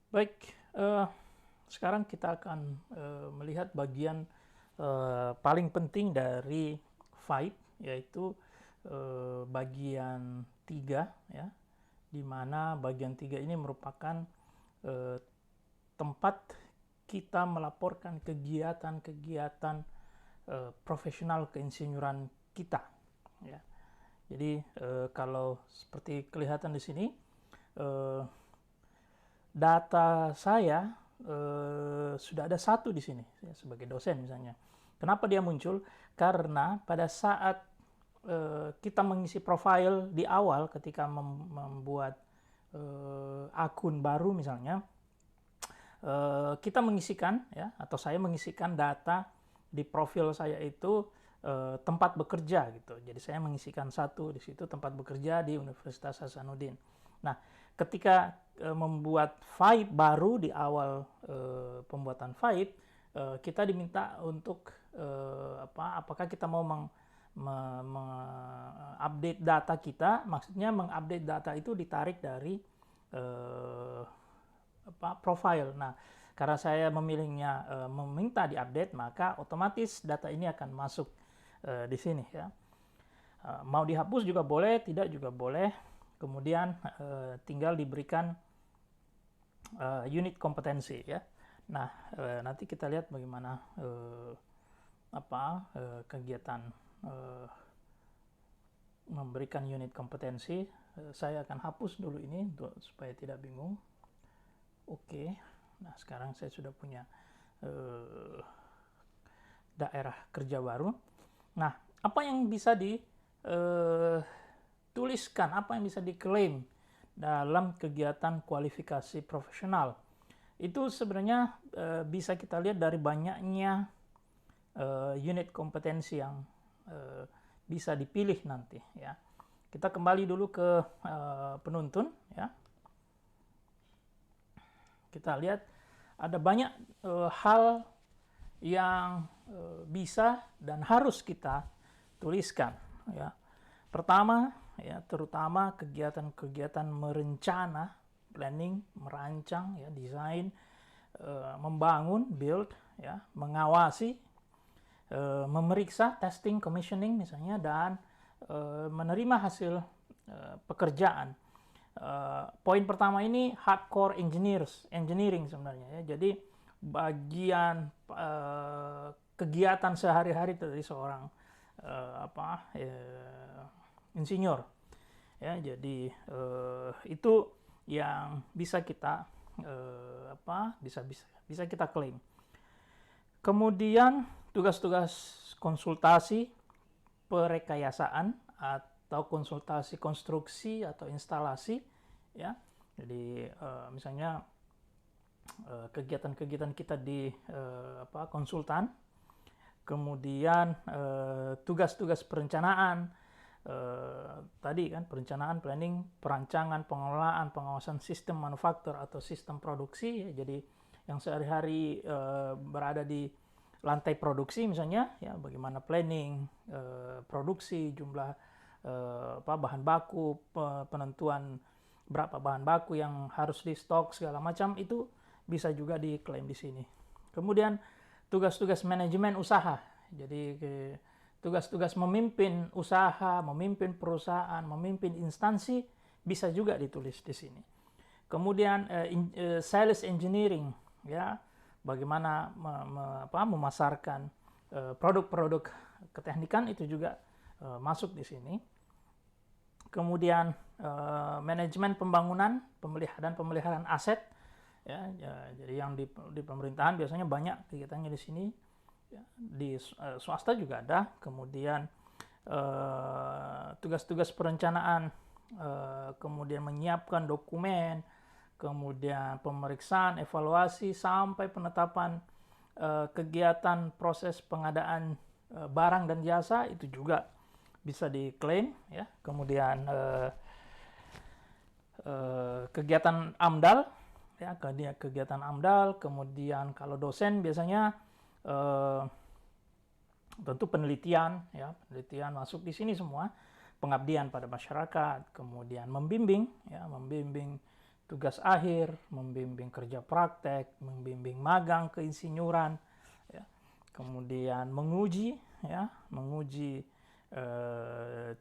Baik, sekarang kita akan melihat bagian paling penting dari Vibe, yaitu bagian 3, ya, di mana bagian 3 ini merupakan eh, tempat kita melaporkan kegiatan-kegiatan profesional keinsinyuran kita, ya. Jadi kalau seperti kelihatan di sini, eh, data saya sudah ada satu di sini, ya, sebagai dosen misalnya. Kenapa dia muncul? Karena pada saat kita mengisi profil di awal ketika membuat akun baru misalnya, kita mengisikan, ya, atau saya mengisikan data di profil saya itu tempat bekerja gitu. Jadi saya mengisikan satu di situ, tempat bekerja di Universitas Hasanuddin. Nah, ketika membuat Vibe baru di awal pembuatan Vibe, kita diminta untuk apakah kita mau update data kita. Maksudnya mengupdate data itu ditarik dari profile. Nah, karena saya memilihnya meminta diupdate, maka otomatis data ini akan masuk di sini, ya. Mau dihapus juga boleh, tidak juga boleh. Kemudian tinggal diberikan unit kompetensi, ya. Nah, nanti kita lihat bagaimana kegiatan memberikan unit kompetensi. Saya akan hapus dulu ini supaya tidak bingung. Oke, nah sekarang saya sudah punya daerah kerja baru. Nah, apa yang bisa dituliskan, apa yang bisa diklaim dalam kegiatan kualifikasi profesional? Itu sebenarnya bisa kita lihat dari banyaknya unit kompetensi yang bisa dipilih nanti, ya. Kita kembali dulu ke penuntun, ya. Kita lihat ada banyak hal yang bisa dan harus kita tuliskan, ya. Pertama, ya, terutama kegiatan-kegiatan merencana, planning, merancang, ya, desain, membangun, build, ya, mengawasi, memeriksa, testing, commissioning misalnya, dan menerima hasil pekerjaan. Poin pertama ini hardcore engineering sebenarnya, ya. Jadi bagian kegiatan sehari-hari dari seorang insinyur, ya. Jadi itu yang bisa kita bisa kita klaim. Kemudian tugas-tugas konsultasi perekayasaan atau konsultasi konstruksi atau instalasi, ya. Jadi misalnya kegiatan-kegiatan kita di konsultan. Kemudian tugas-tugas perencanaan, tadi kan perencanaan, planning, perancangan, pengelolaan, pengawasan sistem manufaktur atau sistem produksi, ya. Jadi yang sehari-hari berada di lantai produksi misalnya, ya, bagaimana planning produksi, jumlah bahan baku, penentuan berapa bahan baku yang harus di stok, segala macam itu bisa juga diklaim di sini. Kemudian tugas-tugas manajemen usaha. Jadi tugas-tugas memimpin usaha, memimpin perusahaan, memimpin instansi bisa juga ditulis di sini. Kemudian sales engineering, ya, bagaimana memasarkan produk-produk keteknikan itu juga masuk di sini. Kemudian manajemen pembangunan, pemeliharaan aset, ya, jadi yang di pemerintahan biasanya banyak kegiatannya di sini, ya. Di swasta juga ada. Kemudian tugas-tugas perencanaan, kemudian menyiapkan dokumen, kemudian pemeriksaan, evaluasi, sampai penetapan kegiatan proses pengadaan barang dan jasa itu juga bisa diklaim, ya. Kemudian kegiatan AMDAL, ya, kegiatan AMDAL. Kemudian kalau dosen biasanya tentu penelitian, ya, penelitian masuk di sini semua. Pengabdian pada masyarakat, kemudian membimbing, ya, membimbing tugas akhir, membimbing kerja praktek, membimbing magang keinsinyuran, ya. Kemudian menguji, ya, menguji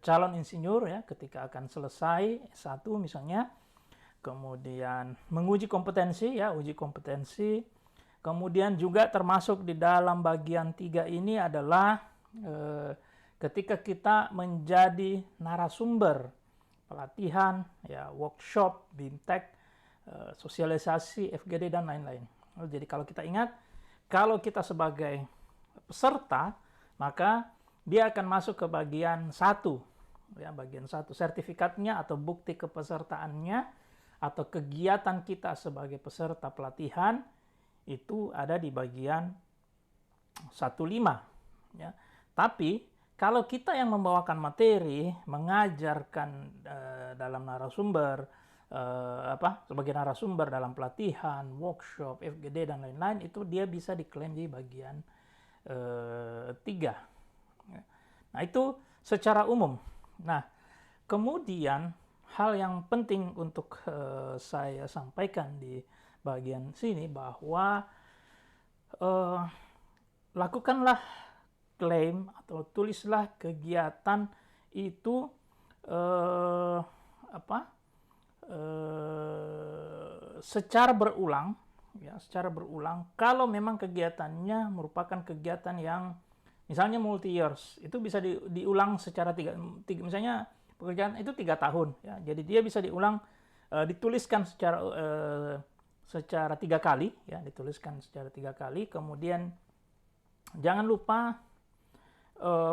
calon insinyur, ya, ketika akan selesai S1 misalnya. Kemudian menguji kompetensi, ya, uji kompetensi. Kemudian juga termasuk di dalam bagian 3 ini adalah ketika kita menjadi narasumber pelatihan, ya, workshop, BIMTEK, sosialisasi, FGD, dan lain-lain. Jadi kalau kita ingat, kalau kita sebagai peserta, maka dia akan masuk ke bagian 1, ya, bagian 1, sertifikatnya atau bukti kepesertaannya atau kegiatan kita sebagai peserta pelatihan itu ada di bagian 15, ya. Tapi kalau kita yang membawakan materi, mengajarkan dalam narasumber, sebagai narasumber dalam pelatihan, workshop, FGD, dan lain-lain, itu dia bisa diklaim di bagian 3. Nah, itu secara umum. Nah, kemudian hal yang penting untuk saya sampaikan di bagian sini bahwa lakukanlah klaim atau tulislah kegiatan itu secara berulang, ya, secara berulang. Kalau memang kegiatannya merupakan kegiatan yang misalnya multi years, itu bisa diulang secara tiga, misalnya pekerjaan itu 3 tahun, ya. Jadi dia bisa diulang, dituliskan secara 3 kali, ya, dituliskan secara 3 kali. Kemudian jangan lupa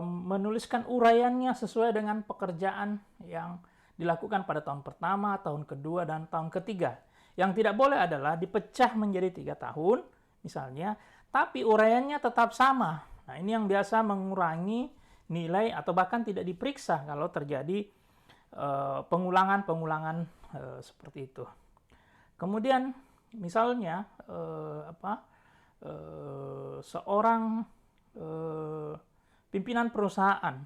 menuliskan uraiannya sesuai dengan pekerjaan yang dilakukan pada tahun pertama, tahun kedua, dan tahun ketiga. Yang tidak boleh adalah dipecah menjadi 3 tahun, misalnya, tapi uraiannya tetap sama. Nah, ini yang biasa mengurangi nilai atau bahkan tidak diperiksa kalau terjadi pengulangan-pengulangan seperti itu. Kemudian, misalnya seorang pimpinan perusahaan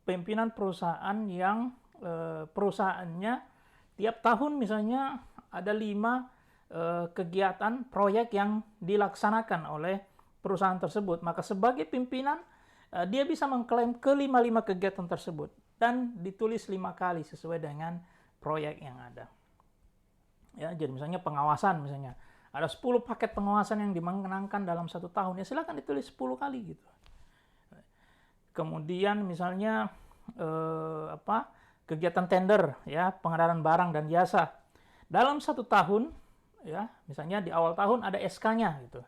pimpinan perusahaan yang perusahaannya tiap tahun misalnya ada 5 kegiatan proyek yang dilaksanakan oleh perusahaan tersebut, maka sebagai pimpinan dia bisa mengklaim ke-5 kegiatan tersebut dan ditulis 5 kali sesuai dengan proyek yang ada. Ya, jadi misalnya pengawasan, misalnya ada 10 paket pengawasan yang dimenangkan dalam 1 tahun, ya silakan ditulis 10 kali gitu. Kemudian misalnya kegiatan tender, ya, pengadaan barang dan jasa dalam 1 tahun, ya, misalnya di awal tahun ada SK-nya gitu,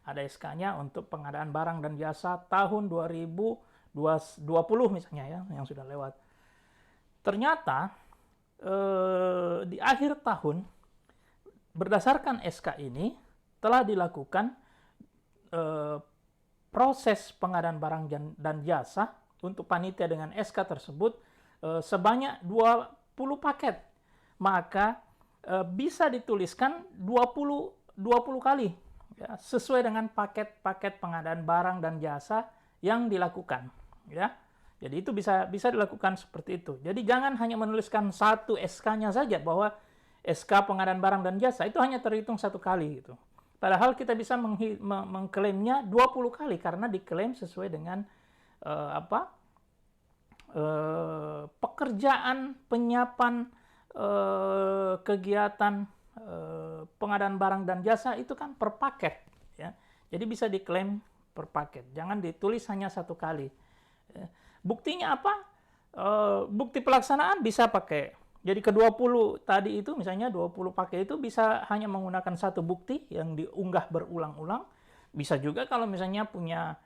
ada SK-nya untuk pengadaan barang dan jasa tahun 2020 misalnya, ya, yang sudah lewat. Ternyata di akhir tahun berdasarkan SK ini telah dilakukan proses pengadaan barang dan jasa untuk panitia dengan SK tersebut sebanyak 20 paket. Maka bisa dituliskan 20 kali, ya, sesuai dengan paket-paket pengadaan barang dan jasa yang dilakukan, ya. Jadi itu bisa dilakukan seperti itu. Jadi jangan hanya menuliskan 1 SK-nya saja, bahwa SK pengadaan barang dan jasa itu hanya terhitung 1 kali gitu. Padahal kita bisa mengklaimnya 20 kali karena diklaim sesuai dengan pekerjaan penyiapan kegiatan pengadaan barang dan jasa itu kan per paket, ya. Jadi bisa diklaim per paket. Jangan ditulis hanya 1 kali. Buktinya apa? Bukti pelaksanaan bisa pakai. Jadi ke-20 tadi itu, misalnya 20 pakai itu bisa hanya menggunakan 1 bukti yang diunggah berulang-ulang. Bisa juga kalau misalnya punya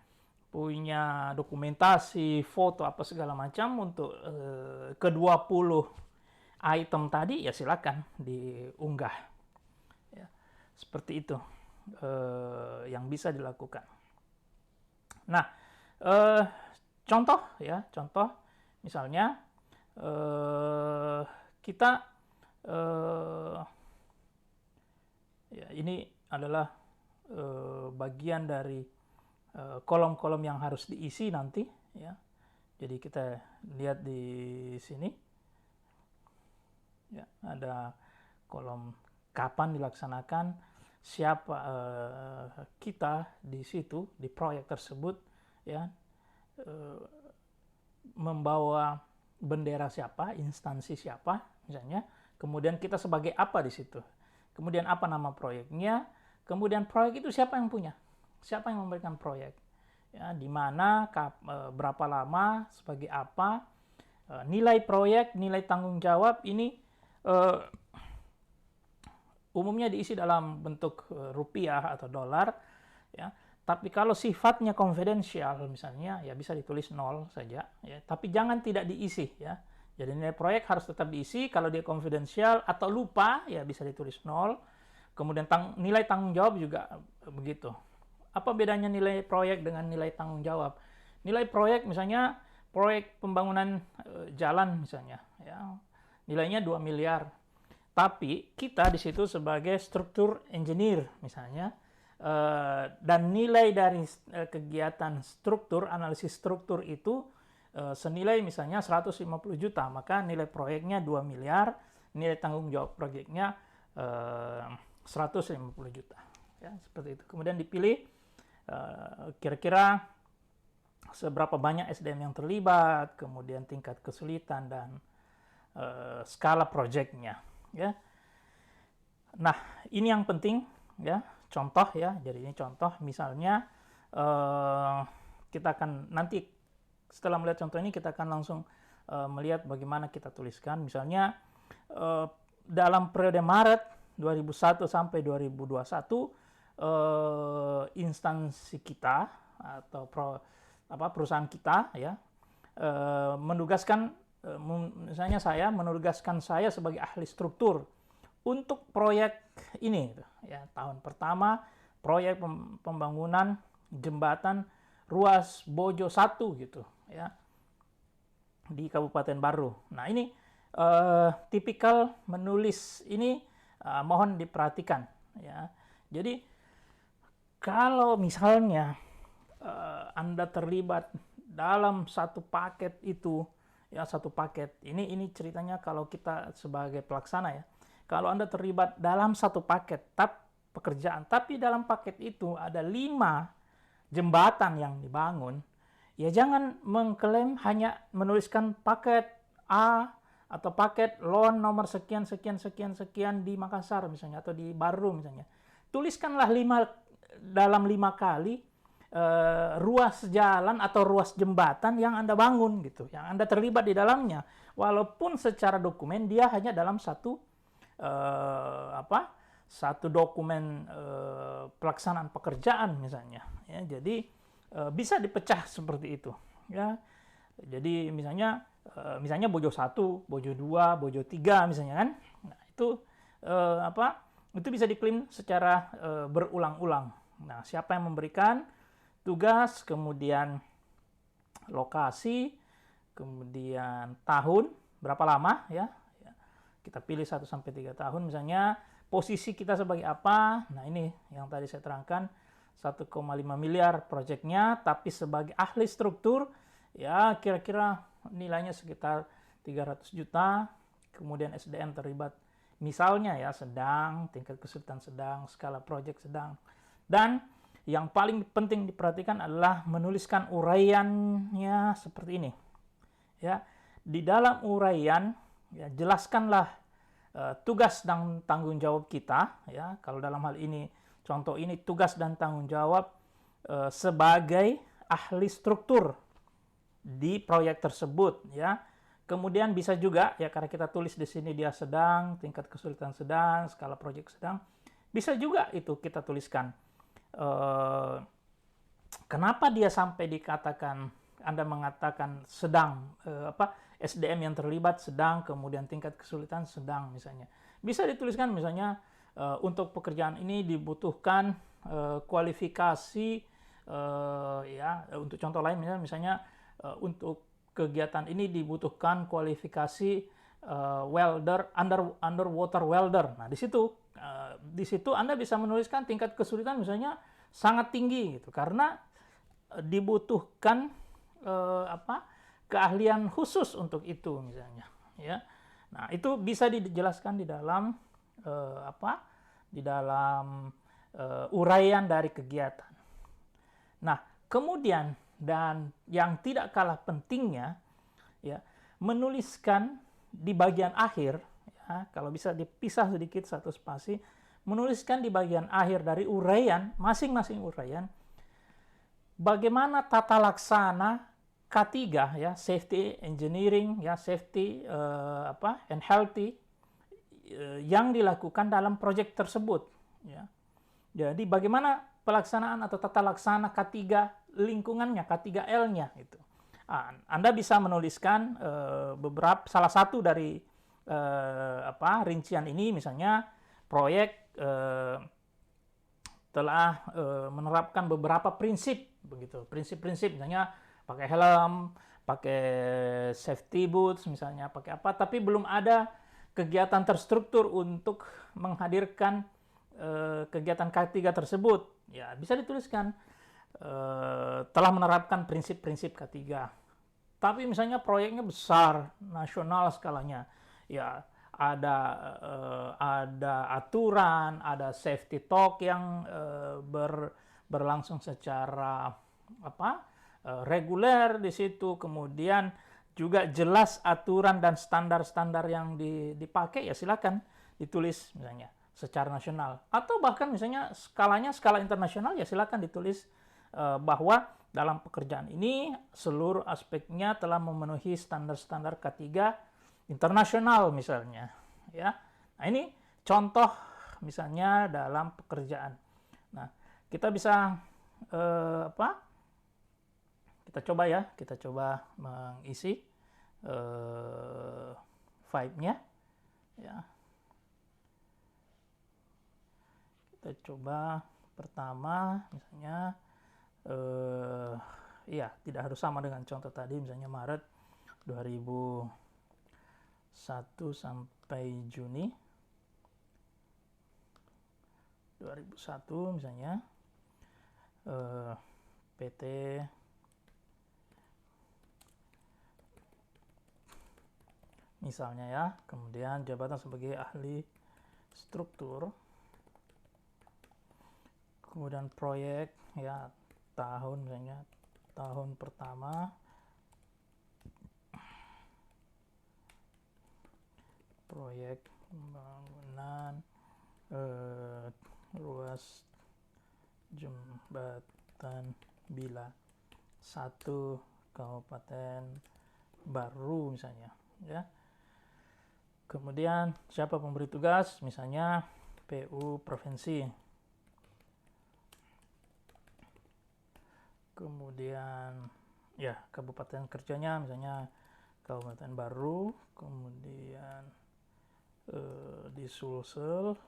dokumentasi, foto, apa segala macam untuk ke-20 item tadi, ya silakan diunggah. Ya, seperti itu yang bisa dilakukan. Nah, contoh misalnya kita ya, ini adalah bagian dari kolom-kolom yang harus diisi nanti, ya. Jadi kita lihat di sini ya, ada kolom kapan dilaksanakan, siapa kita di situ di proyek tersebut ya, membawa bendera siapa, instansi siapa misalnya, kemudian kita sebagai apa di situ, kemudian apa nama proyeknya, kemudian proyek itu siapa yang punya, siapa yang memberikan proyek, ya, di mana, berapa lama, sebagai apa, nilai proyek, nilai tanggung jawab ini umumnya diisi dalam bentuk rupiah atau dolar, ya. Tapi kalau sifatnya konfidensial misalnya, ya bisa ditulis 0 saja, ya. Tapi jangan tidak diisi, ya. Jadi nilai proyek harus tetap diisi. Kalau dia konfidensial atau lupa, ya bisa ditulis 0. Kemudian nilai tanggung jawab juga begitu. Apa bedanya nilai proyek dengan nilai tanggung jawab? Nilai proyek misalnya proyek pembangunan jalan misalnya, ya. Nilainya 2 miliar. Tapi kita di situ sebagai struktur engineer misalnya, dan nilai dari kegiatan struktur, analisis struktur itu senilai misalnya 150 juta, maka nilai proyeknya 2 miliar, nilai tanggung jawab proyeknya 150 juta. Ya, seperti itu. Kemudian dipilih kira-kira seberapa banyak SDM yang terlibat, kemudian tingkat kesulitan dan skala proyeknya. Ya. Nah, ini yang penting, ya. Contoh ya, jadi ini contoh misalnya kita akan nanti setelah melihat contoh ini kita akan langsung melihat bagaimana kita tuliskan misalnya dalam periode Maret 2001 sampai 2021 instansi kita atau perusahaan kita ya misalnya saya menugaskan saya sebagai ahli struktur untuk proyek ini, ya, tahun pertama proyek pembangunan jembatan ruas Bojo 1 gitu, ya, di Kabupaten Baru. Nah ini tipikal menulis ini mohon diperhatikan, ya. Jadi kalau misalnya Anda terlibat dalam satu paket itu, ya satu paket ini ceritanya kalau kita sebagai pelaksana ya. Kalau Anda terlibat dalam satu paket pekerjaan, tapi dalam paket itu ada 5 jembatan yang dibangun, ya jangan mengklaim hanya menuliskan paket A atau paket loan nomor sekian di Makassar misalnya atau di Baru misalnya. Tuliskanlah dalam 5 kali ruas jalan atau ruas jembatan yang Anda bangun gitu, yang Anda terlibat di dalamnya. Walaupun secara dokumen dia hanya dalam satu dokumen pelaksanaan pekerjaan misalnya, ya. Jadi bisa dipecah seperti itu, ya. Jadi misalnya Bojo 1, Bojo 2, Bojo 3 misalnya kan. Nah, itu itu bisa diklaim secara berulang-ulang. Nah, siapa yang memberikan tugas, kemudian lokasi, kemudian tahun, berapa lama ya. Kita pilih 1 sampai 3 tahun misalnya, posisi kita sebagai apa. Nah, ini yang tadi saya terangkan 1,5 miliar proyeknya, tapi sebagai ahli struktur ya kira-kira nilainya sekitar 300 juta. Kemudian SDM terlibat misalnya ya sedang, tingkat kesulitan sedang, skala proyek sedang. Dan yang paling penting diperhatikan adalah menuliskan uraiannya seperti ini. Ya, di dalam uraian ya jelaskanlah tugas dan tanggung jawab kita, ya. Kalau dalam hal ini contoh ini tugas dan tanggung jawab sebagai ahli struktur di proyek tersebut, ya. Kemudian bisa juga ya karena kita tulis di sini dia sedang, tingkat kesulitan sedang, skala proyek sedang, bisa juga itu kita tuliskan kenapa dia sampai dikatakan Anda mengatakan sedang SDM yang terlibat sedang, kemudian tingkat kesulitan sedang misalnya. Bisa dituliskan misalnya untuk pekerjaan ini dibutuhkan kualifikasi ya untuk contoh lain misalnya untuk kegiatan ini dibutuhkan kualifikasi welder underwater welder. Nah, di situ Anda bisa menuliskan tingkat kesulitan misalnya sangat tinggi gitu karena dibutuhkan keahlian khusus untuk itu misalnya, ya. Nah, itu bisa dijelaskan di dalam di dalam uraian dari kegiatan. Nah, kemudian dan yang tidak kalah pentingnya, ya, menuliskan di bagian akhir, ya, kalau bisa dipisah sedikit satu spasi, menuliskan di bagian akhir dari uraian, masing-masing uraian, bagaimana tata laksana K3, ya, safety engineering, ya, safety and healthy yang dilakukan dalam proyek tersebut, ya. Jadi bagaimana pelaksanaan atau tata laksana K3 lingkungannya, K3L-nya itu. Anda bisa menuliskan salah satu dari rincian ini, misalnya proyek telah menerapkan beberapa prinsip, begitu, prinsip-prinsip, misalnya pakai helm, pakai safety boots, misalnya pakai apa, tapi belum ada kegiatan terstruktur untuk menghadirkan kegiatan K3 tersebut, ya bisa dituliskan telah menerapkan prinsip-prinsip K3. Tapi misalnya proyeknya besar, nasional skalanya, ya ada aturan, ada safety talk yang berlangsung secara reguler di situ, kemudian juga jelas aturan dan standar-standar yang dipakai, ya silakan ditulis misalnya secara nasional, atau bahkan misalnya skalanya skala internasional, ya silakan ditulis bahwa dalam pekerjaan ini seluruh aspeknya telah memenuhi standar-standar K3 internasional misalnya, ya. Nah, ini contoh misalnya dalam pekerjaan. Nah, kita bisa kita coba mengisi vibe-nya, ya. Kita coba pertama misalnya ya tidak harus sama dengan contoh tadi, misalnya Maret 2001 sampai Juni 2001 misalnya, PT misalnya, ya, kemudian jabatan sebagai ahli struktur, kemudian proyek, ya, tahun misalnya tahun pertama proyek pembangunan ruas jembatan Bila 1 Kabupaten Baru misalnya, ya. Kemudian siapa pemberi tugas, misalnya PU provinsi. Kemudian ya kabupaten kerjanya misalnya Kabupaten Baru, kemudian di Sulsel,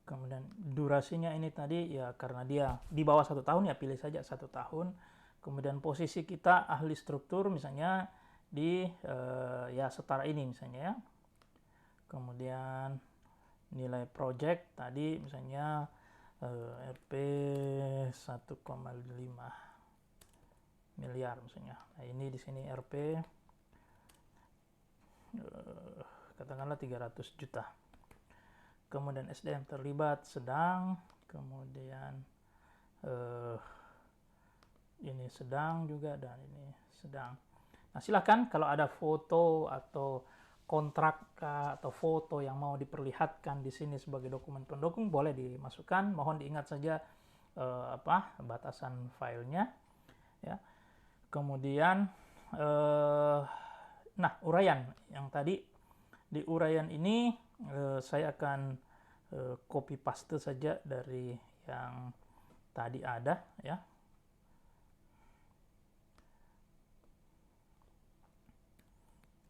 kemudian durasinya ini tadi, ya karena dia di bawah 1 tahun, ya pilih saja 1 tahun. Kemudian posisi kita ahli struktur misalnya di ya setara ini misalnya, ya. Kemudian nilai project tadi misalnya Rp 1,5 miliar misalnya. Nah, ini di sini Rp katakanlah 300 juta. Kemudian SDM terlibat sedang, kemudian ini sedang juga, dan ini sedang. Nah, silakan kalau ada foto atau kontrak atau foto yang mau diperlihatkan di sini sebagai dokumen pendukung, boleh dimasukkan. Mohon diingat saja batasan filenya, ya. Kemudian nah, uraian yang tadi, di uraian ini saya akan copy paste saja dari yang tadi ada, ya.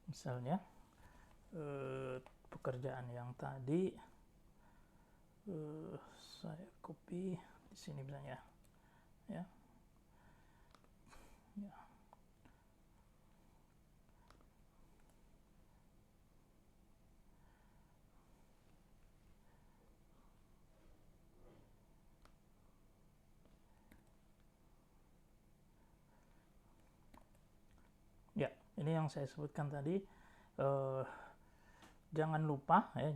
Misalnya pekerjaan yang tadi saya copy di sini misalnya, ya. Ya. Ini yang saya sebutkan tadi. Jangan lupa ya,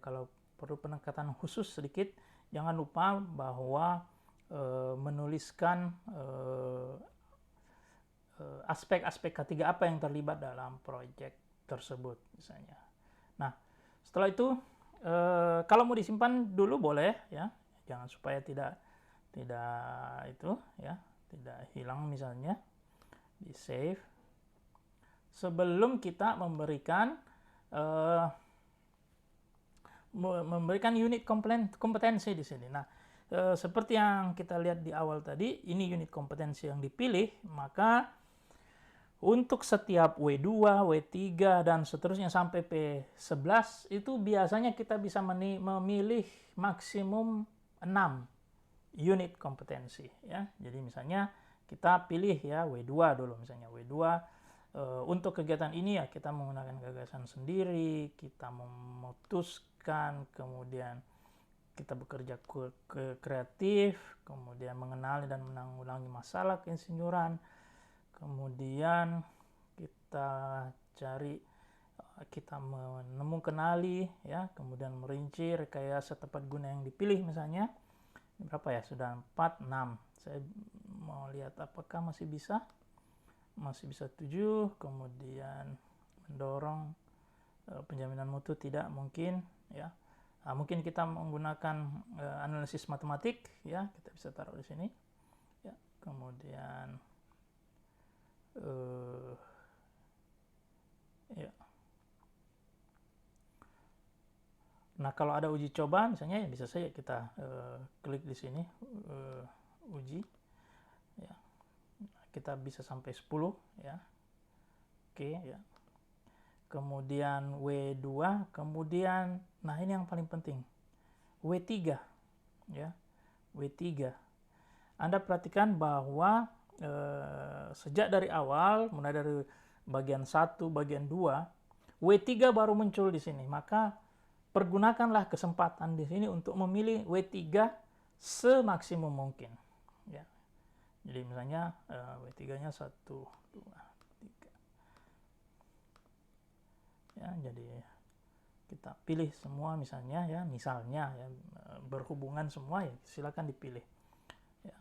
kalau perlu penekatan khusus sedikit, jangan lupa bahwa menuliskan aspek-aspek ketiga apa yang terlibat dalam proyek tersebut misalnya. Nah, setelah itu kalau mau disimpan dulu boleh ya, jangan supaya tidak itu ya, tidak hilang misalnya, di save sebelum kita memberikan unit kompetensi di sini. Nah, seperti yang kita lihat di awal tadi, ini unit kompetensi yang dipilih, maka untuk setiap W2, W3, dan seterusnya sampai P11 itu biasanya kita bisa memilih maksimum 6 unit kompetensi ya. Jadi misalnya kita pilih ya W2 dulu, misalnya W2 untuk kegiatan ini ya kita menggunakan gagasan sendiri, kita memutuskan, kemudian kita bekerja kreatif, kemudian mengenali dan menanggulangi masalah keinsinyuran, kemudian kita menemukan kenali ya, kemudian merinci rekayasa tepat guna yang dipilih misalnya. Berapa ya? Sudah 4, 6. Saya mau lihat apakah masih bisa 7, kemudian mendorong penjaminan mutu tidak mungkin ya. Mungkin kita menggunakan analisis matematik ya, kita bisa taruh di sini ya. Kemudian ya. Nah, kalau ada uji coba misalnya ya bisa saja kita klik di sini uji ya. Kita bisa sampai 10 ya. Oke ya. Kemudian W2, kemudian nah ini yang paling penting. W3 ya. W3. Anda perhatikan bahwa sejak dari awal, mulai dari bagian 1, bagian 2, W3 baru muncul di sini. Maka pergunakanlah kesempatan di sini untuk memilih W3 semaksimum mungkin. Ya. Jadi misalnya W3-nya 1, 2, 3. Ya, jadi kita pilih semua misalnya ya, berhubungan semua ya, silakan dipilih. Ya.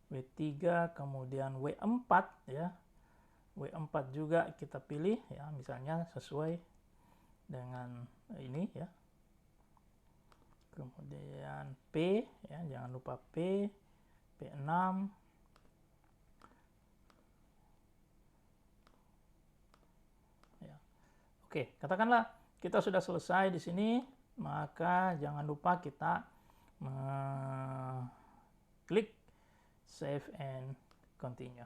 W3, kemudian W4 ya. W4 juga kita pilih ya, misalnya sesuai dengan ini ya. Kemudian P ya, jangan lupa P, P6. Ya. Oke, katakanlah kita sudah selesai di sini, maka jangan lupa kita klik save and continue.